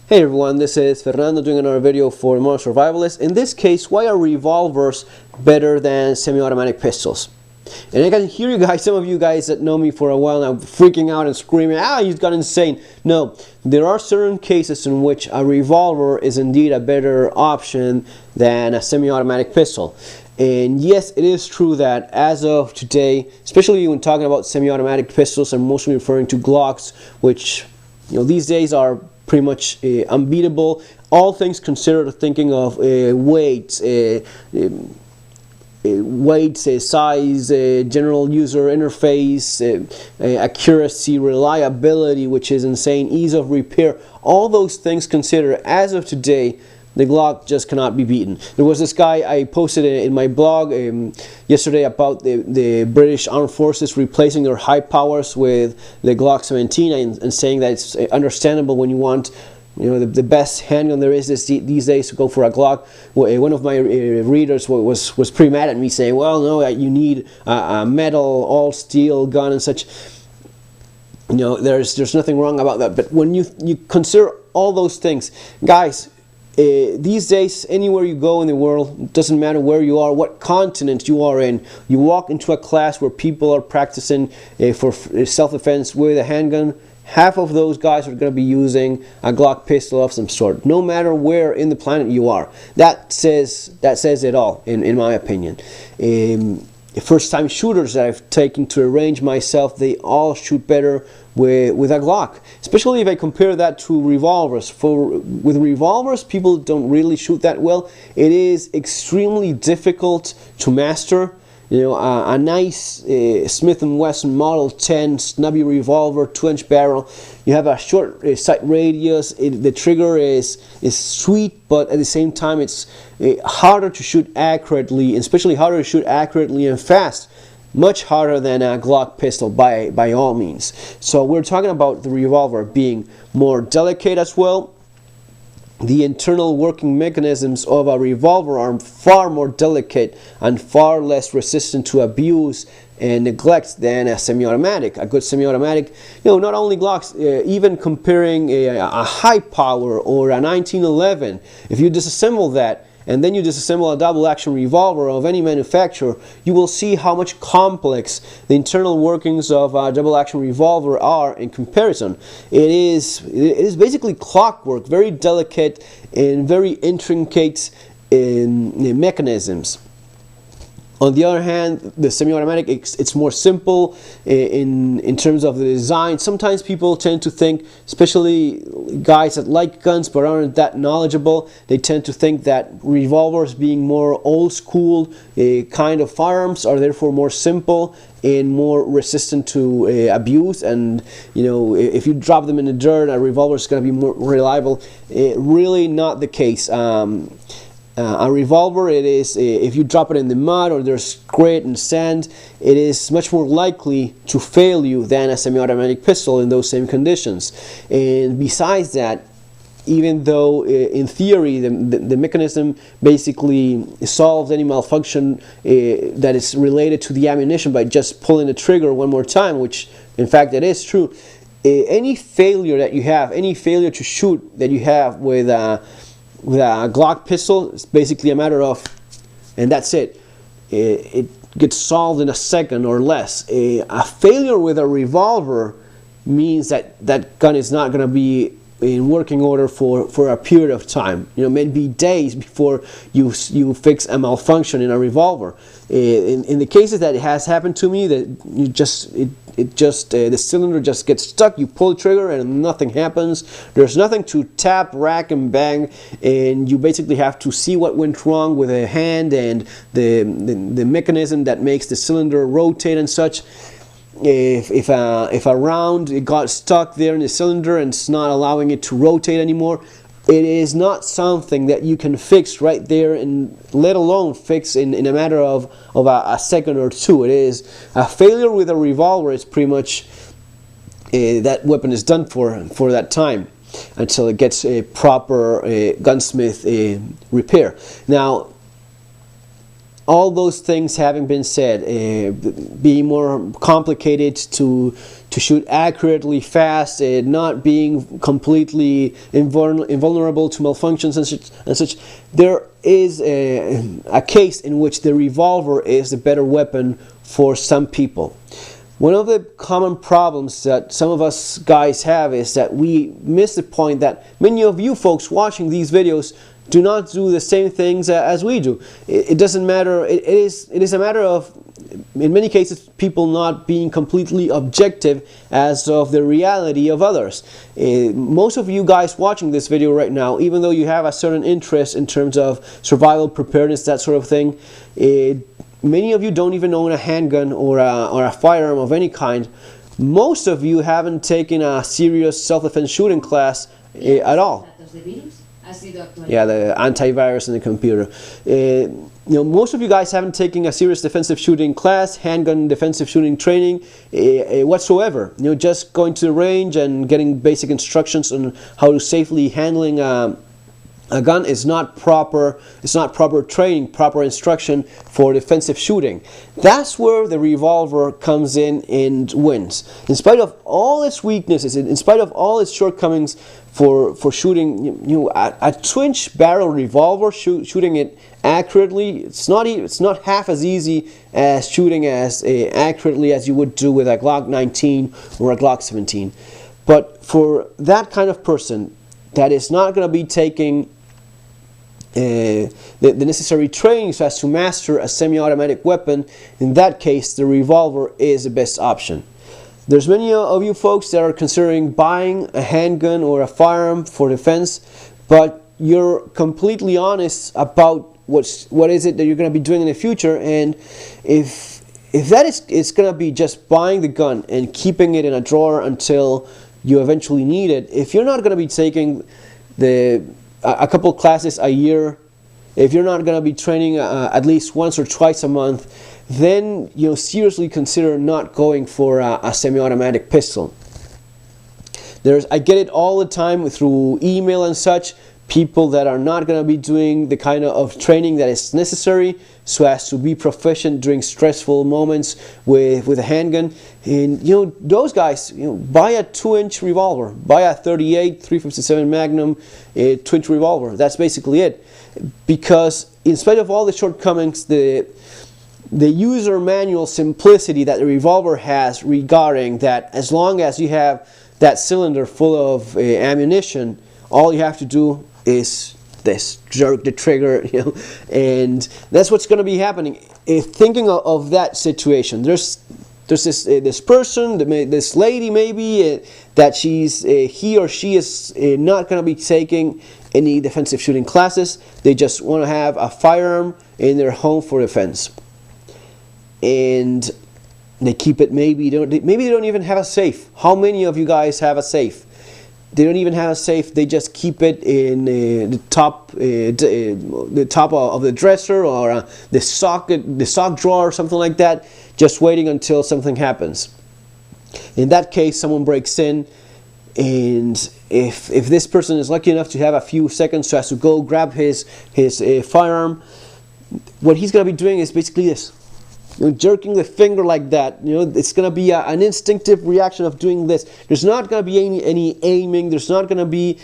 Hey everyone, this is Fernando doing another video for Modern Survivalists. In this case, why are revolvers better than semi-automatic pistols? And I can hear you guys, some of you guys that know me for a while now, freaking out and screaming, he's gone insane. No, there are certain cases in which a revolver is indeed a better option than a semi-automatic pistol. And yes, it is true that as of today, especially when talking about semi-automatic pistols, I'm mostly referring to Glocks, which these days are pretty much unbeatable. All things considered, thinking of weight, size, general user interface, accuracy, reliability, which is insane, ease of repair, all those things considered, as of today, the Glock just cannot be beaten. There was this guy I posted in my blog yesterday about the British Armed Forces replacing their high powers with the Glock 17 and saying that it's understandable when you want the best handgun there is these days to go for a Glock. One of my readers was pretty mad at me saying, well, no, you need a metal, all steel gun and such. There's nothing wrong about that. But when you consider all those things, guys, these days, anywhere you go in the world, it doesn't matter where you are, what continent you are in, you walk into a class where people are practicing for self-defense with a handgun, half of those guys are going to be using a Glock pistol of some sort, no matter where in the planet you are. That says it all, in my opinion. First-time shooters that I've taken to a range myself, they all shoot better with a Glock, especially if I compare that to revolvers. With revolvers, people don't really shoot that well. It is extremely difficult to master. A nice Smith & Wesson Model 10 snubby revolver, 2-inch barrel. You have a short sight radius. The trigger is sweet, but at the same time, it's harder to shoot accurately, especially harder to shoot accurately and fast. Much harder than a Glock pistol by all means. So we're talking about the revolver being more delicate as well. The internal working mechanisms of a revolver are far more delicate and far less resistant to abuse and neglect than a semi-automatic. A good semi-automatic, not only Glocks, even comparing a high power or a 1911, if you disassemble that and then you disassemble a double-action revolver of any manufacturer, you will see how much complex the internal workings of a double-action revolver are in comparison. It is basically clockwork, very delicate and very intricate in mechanisms. On the other hand, the semi-automatic, it's more simple in terms of the design. Sometimes people tend to think, especially guys that like guns but aren't that knowledgeable, they tend to think that revolvers, being more old school kind of firearms, are therefore more simple and more resistant to abuse. And if you drop them in the dirt, a revolver is going to be more reliable. Really not the case. A revolver, it is, if you drop it in the mud or there's grit and sand, it is much more likely to fail you than a semi-automatic pistol in those same conditions. And besides that, even though in theory the mechanism basically solves any malfunction that is related to the ammunition by just pulling the trigger one more time, which in fact it is true, any failure that you have, any failure to shoot that you have with a Glock pistol, it's basically a matter of, and that's it. It gets solved in a second or less. A failure with a revolver means that that gun is not going to be in working order for a period of time. Maybe days before you fix a malfunction in a revolver. In the cases that it has happened to me, that the cylinder just gets stuck. You pull the trigger and nothing happens. There's nothing to tap, rack, and bang, and you basically have to see what went wrong with a hand and the mechanism that makes the cylinder rotate and such. If a round got stuck there in the cylinder and it's not allowing it to rotate anymore, it is not something that you can fix right there, and let alone fix in a matter of a second or two. It is a failure with a revolver. It's pretty much that weapon is done for that time until it gets a proper gunsmith repair. Now, all those things having been said, being more complicated to shoot accurately, fast, not being completely invulnerable to malfunctions and such, there is a case in which the revolver is the better weapon for some people. One of the common problems that some of us guys have is that we miss the point that many of you folks watching these videos do not do the same things as we do. It doesn't matter. It is a matter of, in many cases, people not being completely objective as of the reality of others. Most of you guys watching this video right now, even though you have a certain interest in terms of survival, preparedness, that sort of thing, many of you don't even own a handgun or a firearm of any kind. Most of you haven't taken a serious self-defense shooting class at all. Yeah, the antivirus in the computer. Most of you guys haven't taken a serious defensive shooting class, handgun defensive shooting training whatsoever. Just going to the range and getting basic instructions on how to safely handling a gun is not proper. It's not proper training, proper instruction for defensive shooting. That's where the revolver comes in and wins. In spite of all its weaknesses, in spite of all its shortcomings for shooting, a 2-inch barrel revolver, shooting it accurately, it's not half as easy as shooting as accurately as you would do with a Glock 19 or a Glock 17. But for that kind of person that is not going to be taking the necessary training so as to master a semi-automatic weapon, in that case the revolver is the best option. There's many of you folks that are considering buying a handgun or a firearm for defense, but you're completely honest about what is it that you're going to be doing in the future, and if that is, it's going to be just buying the gun and keeping it in a drawer until you eventually need it. If you're not going to be taking a couple classes a year, if you're not going to be training at least once or twice a month, then seriously consider not going for a semi-automatic pistol. I get it all the time through email and such, people that are not going to be doing the kind of training that is necessary so as to be proficient during stressful moments with a handgun. And those guys, buy a 2-inch revolver, buy a 38 .357 Magnum 2-inch revolver. That's basically it. Because in spite of all the shortcomings, the user manual simplicity that the revolver has regarding that, as long as you have that cylinder full of ammunition, all you have to do is this, jerk the trigger, and that's what's going to be happening. Thinking of that situation, there's this person, this lady maybe, that he or she is not going to be taking any defensive shooting classes. They just want to have a firearm in their home for defense, and they keep it. Maybe they don't even have a safe. How many of you guys have a safe? They don't even have a safe. They just keep it in the top of the dresser or the sock drawer or something like that, just waiting until something happens. In that case, someone breaks in, and if this person is lucky enough to have a few seconds so as to go grab his firearm, what he's going to be doing is basically this. Jerking the finger like that, it's going to be an instinctive reaction of doing this. There's not going to be any aiming. There's not going to be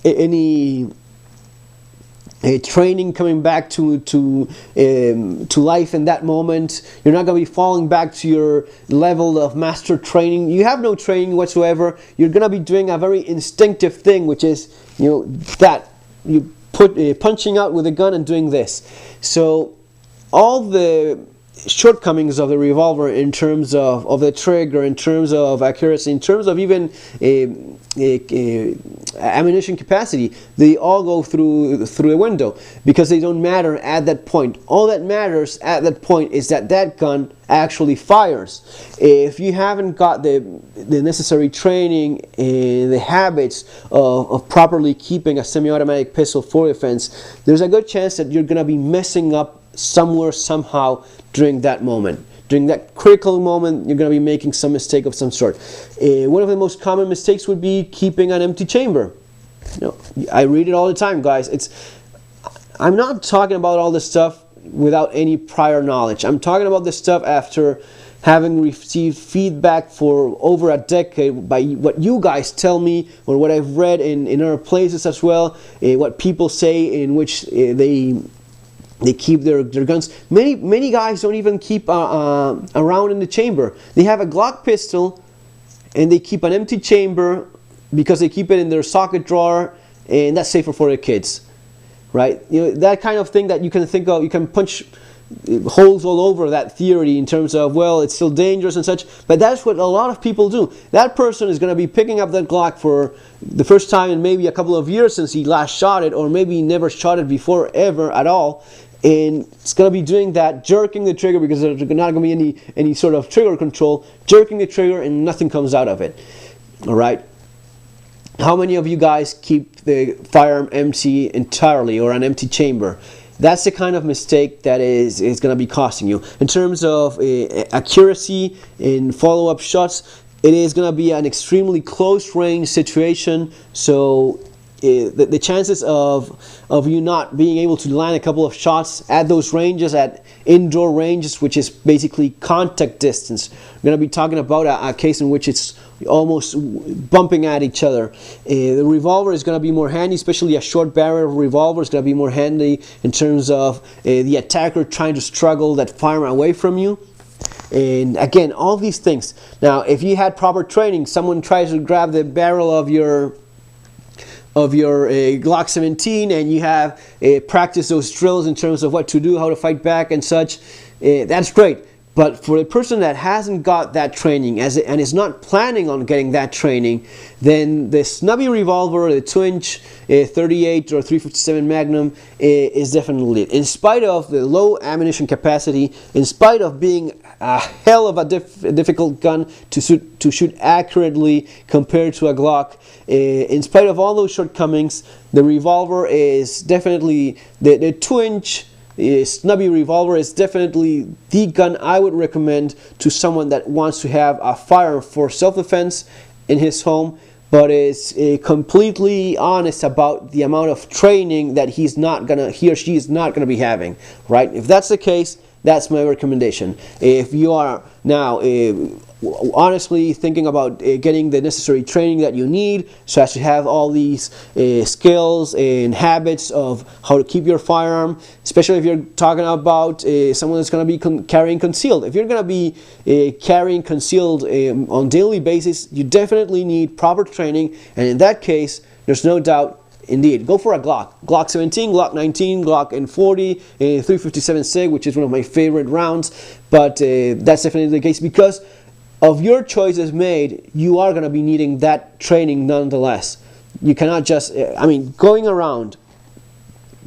any training coming back to life in that moment. You're not going to be falling back to your level of master training. You have no training whatsoever. You're going to be doing a very instinctive thing, which is that you punching out with a gun and doing this. So all the shortcomings of the revolver in terms of the trigger, in terms of accuracy, in terms of even ammunition capacity, they all go through the window because they don't matter at that point. All that matters at that point is that gun actually fires. If you haven't got the necessary training and the habits of properly keeping a semi-automatic pistol for defense, there's a good chance that you're going to be messing up somewhere, somehow during that moment. During that critical moment, you're going to be making some mistake of some sort. One of the most common mistakes would be keeping an empty chamber. I read it all the time, guys. I'm not talking about all this stuff without any prior knowledge. I'm talking about this stuff after having received feedback for over a decade by what you guys tell me, or what I've read in other places as well, what people say in which they keep their guns. Many guys don't even keep a round in the chamber. They have a Glock pistol and they keep an empty chamber because they keep it in their socket drawer, and that's safer for their kids, right? You know, that kind of thing that you can think of. You can punch holes all over that theory in terms of, well, it's still dangerous and such, but that's what a lot of people do. That person is going to be picking up that Glock for the first time in maybe a couple of years since he last shot it, or maybe never shot it before ever at all, and it's going to be doing that, jerking the trigger, because there's not going to be any sort of trigger control, jerking the trigger and nothing comes out of it. All right. How many of you guys keep the firearm empty entirely, or an empty chamber? That's the kind of mistake that is going to be costing you. In terms of accuracy in follow-up shots, it is going to be an extremely close range situation, so the chances of you not being able to land a couple of shots at those ranges, at indoor ranges, which is basically contact distance. We're going to be talking about a case in which it's almost bumping at each other. The revolver is going to be more handy, especially a short barrel revolver is going to be more handy in terms of the attacker trying to struggle that firearm away from you. And again, all these things. Now, if you had proper training, someone tries to grab the barrel of your Glock 17, and you have practiced those drills in terms of what to do, how to fight back and such, that's great. But for the person that hasn't got that training and is not planning on getting that training, then the snubby revolver, the 2-inch 38 or 357 Magnum is definitely it. In spite of the low ammunition capacity, in spite of being a hell of a difficult gun to shoot accurately compared to a Glock, in spite of all those shortcomings, the revolver is definitely the 2-inch snubby revolver is definitely the gun I would recommend to someone that wants to have a firearm for self-defense in his home, but is completely honest about the amount of training that he or she is not gonna be having. Right? If that's the case, that's my recommendation. If you are now honestly thinking about getting the necessary training that you need, so as to have all these skills and habits of how to keep your firearm, especially if you're talking about someone that's going to be carrying concealed. If you're going to be carrying concealed on a daily basis, you definitely need proper training, and in that case, there's no doubt, indeed, go for a Glock. Glock 17, Glock 19, Glock N40, 357 SIG, which is one of my favorite rounds, but that's definitely the case because of your choices made, you are going to be needing that training nonetheless. You cannot just, going around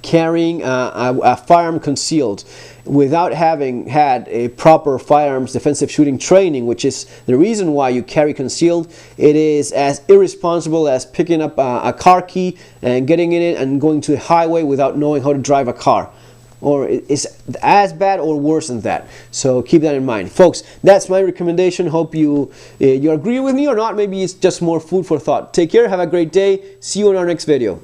carrying a firearm concealed without having had a proper firearms defensive shooting training, which is the reason why you carry concealed, it is as irresponsible as picking up a car key and getting in it and going to the highway without knowing how to drive a car. Or it's as bad or worse than that. So keep that in mind, folks. That's my recommendation. Hope you agree with me or not. Maybe it's just more food for thought. Take care. Have a great day. See you in our next video.